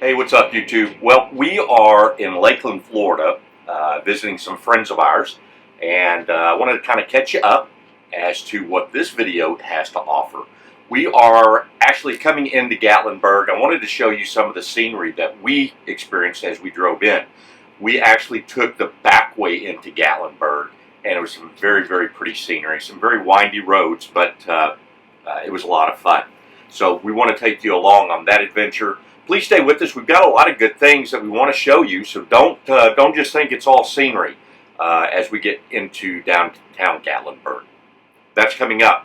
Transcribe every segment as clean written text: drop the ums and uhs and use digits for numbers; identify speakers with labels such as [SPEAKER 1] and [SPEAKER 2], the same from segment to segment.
[SPEAKER 1] Hey, what's up, YouTube? Well, we are in Lakeland, Florida, visiting some friends of ours, and I wanted to kind of catch you up as to what this video has to offer. We are actually coming into Gatlinburg. I wanted to show you some of the scenery that we experienced as we drove in. We actually took the back way into Gatlinburg, and it was some very, very pretty scenery, some very windy roads, but it was a lot of fun. So we want to take you along on that adventure. Please stay with us. We've got a lot of good things that we want to show you, so don't just think it's all scenery as we get into downtown Gatlinburg. That's coming up.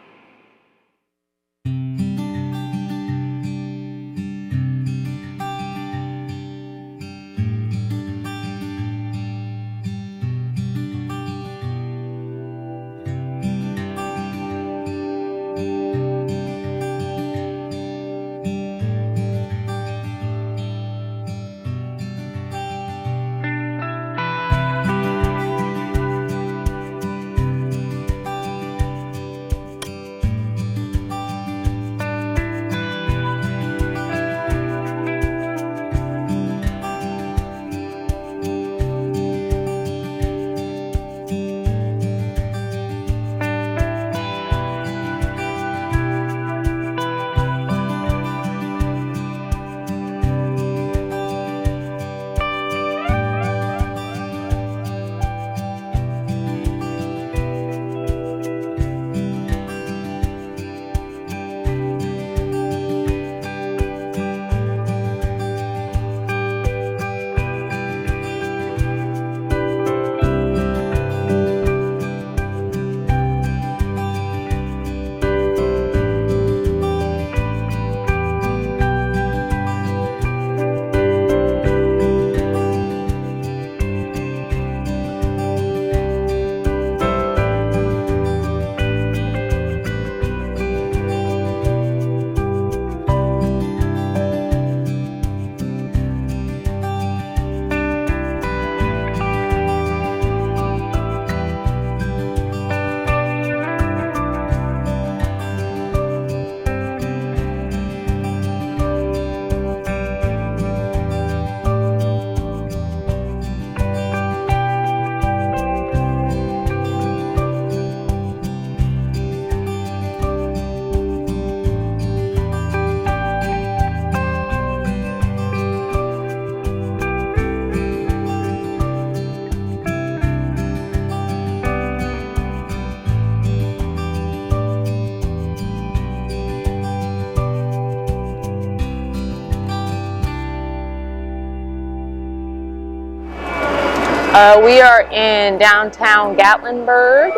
[SPEAKER 2] We are in downtown Gatlinburg.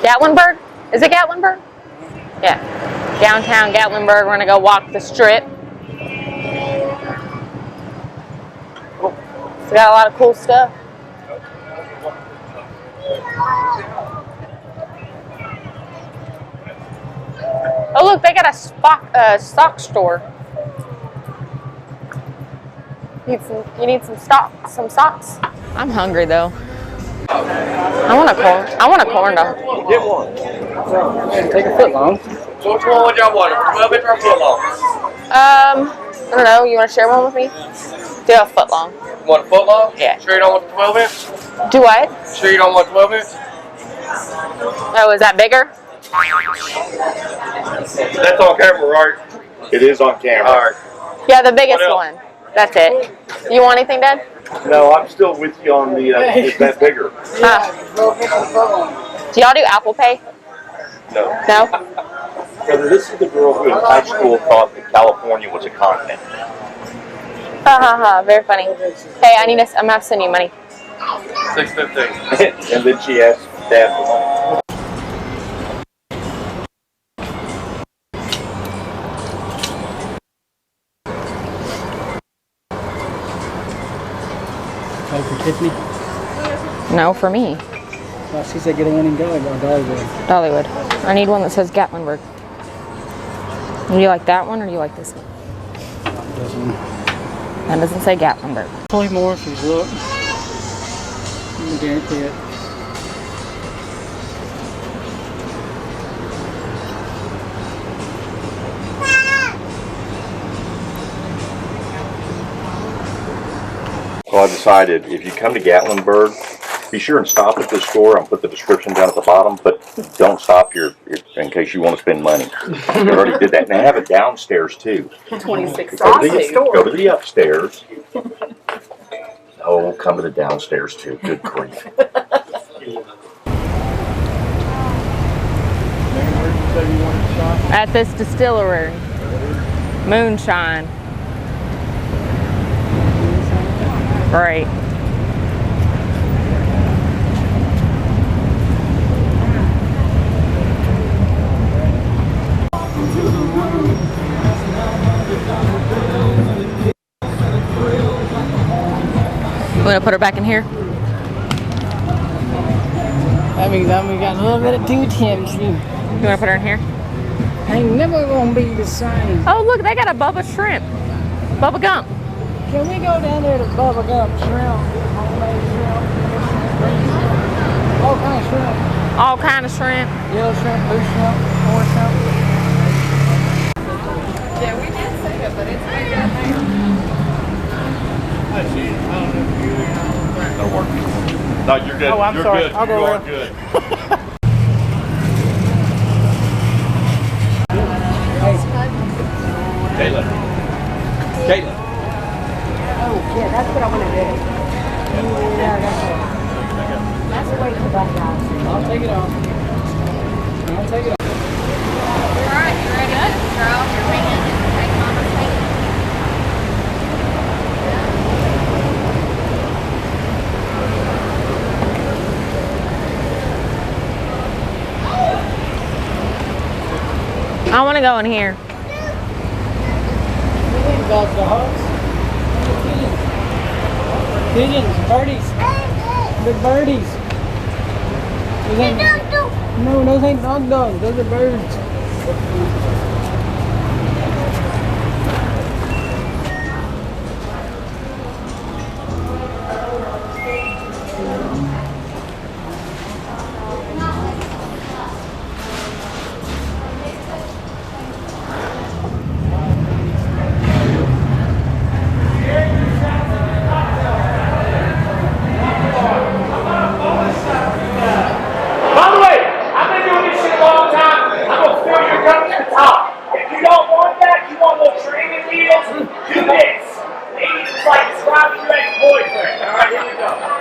[SPEAKER 2] Gatlinburg? Is it Gatlinburg? Yeah. Downtown Gatlinburg. We're going to go walk the strip. It's got a lot of cool stuff. Oh, look, they got a stock store. You need some socks. I'm hungry though. I want a corn dog.
[SPEAKER 3] Get one. Take a foot long. So which one would y'all want? A 12 inch or a foot long?
[SPEAKER 2] I don't know. You want to share one with me? Do a foot long.
[SPEAKER 3] You want a foot long?
[SPEAKER 2] Yeah.
[SPEAKER 3] Sure you don't want the 12 inch?
[SPEAKER 2] Do what?
[SPEAKER 3] Sure you don't want 12 inch?
[SPEAKER 2] Oh, is that bigger?
[SPEAKER 1] That's on camera, right? It is on camera.
[SPEAKER 3] All right.
[SPEAKER 2] Yeah, the biggest one. That's it. You want anything, Dad?
[SPEAKER 1] No, I'm still with you on the, is that bigger?
[SPEAKER 2] Do y'all do Apple Pay?
[SPEAKER 1] No.
[SPEAKER 2] No?
[SPEAKER 1] Brother, this is the girl who in high school thought that California was a continent.
[SPEAKER 2] Very funny. Hey, I'm going to send you money.
[SPEAKER 3] $6.15.
[SPEAKER 1] And then she asked Dad for money.
[SPEAKER 4] For Tiffany?
[SPEAKER 2] No, for me.
[SPEAKER 4] Well, she said get one in Dollywood.
[SPEAKER 2] Dollywood. I need one that says Gatlinburg. Do you like that one or do you like this one?
[SPEAKER 4] This one.
[SPEAKER 2] That doesn't say Gatlinburg.
[SPEAKER 4] Probably more if you look. I guarantee it.
[SPEAKER 1] I decided if you come to Gatlinburg, be sure and stop at this store. I'll put the description down at the bottom, but don't stop in case you want to spend money. You already did that. And they have it downstairs too.
[SPEAKER 2] 26
[SPEAKER 1] Go
[SPEAKER 2] sausage.
[SPEAKER 1] go to the upstairs. Oh, come to the downstairs too. Good grief.
[SPEAKER 2] At this distillery. Moonshine. Right. You want to put her back in here?
[SPEAKER 4] That means we got a little bit of 2 temps.
[SPEAKER 2] You want to put her in here?
[SPEAKER 4] Ain't never gonna be the same.
[SPEAKER 2] Oh, look, they got a Bubba shrimp. Bubba Gump.
[SPEAKER 4] Can we go down there to Bubba Gump shrimp? Homemade shrimp. All kind of shrimp.
[SPEAKER 2] All kind of shrimp.
[SPEAKER 4] Yellow shrimp, blue shrimp, orange shrimp.
[SPEAKER 2] Yeah, we did say it, but it's way down there.
[SPEAKER 1] That'll work. No, you're good.
[SPEAKER 4] Oh, I'm
[SPEAKER 1] you're
[SPEAKER 4] sorry.
[SPEAKER 1] good.
[SPEAKER 4] I'll go
[SPEAKER 1] you are
[SPEAKER 4] there.
[SPEAKER 1] good. Kayla. Kayla.
[SPEAKER 5] Oh, yeah, that's what I want to do. Yeah, that's the way to that guy.
[SPEAKER 4] I'll take it off. I'll take it off.
[SPEAKER 2] Alright, you ready? Good. Draw off your hand and take Mama's hand. I want to go in here.
[SPEAKER 4] About the hogs. Pigeons, birdies. Big birdies. No, those ain't dog dogs. Those are birds.
[SPEAKER 3] By the way, I've been doing this shit a long time. I'm gonna fill your cup to the top. If you don't want that, you want little training wheels, do this. Ladies, it's like describing your ex-boyfriend. All right, here we go.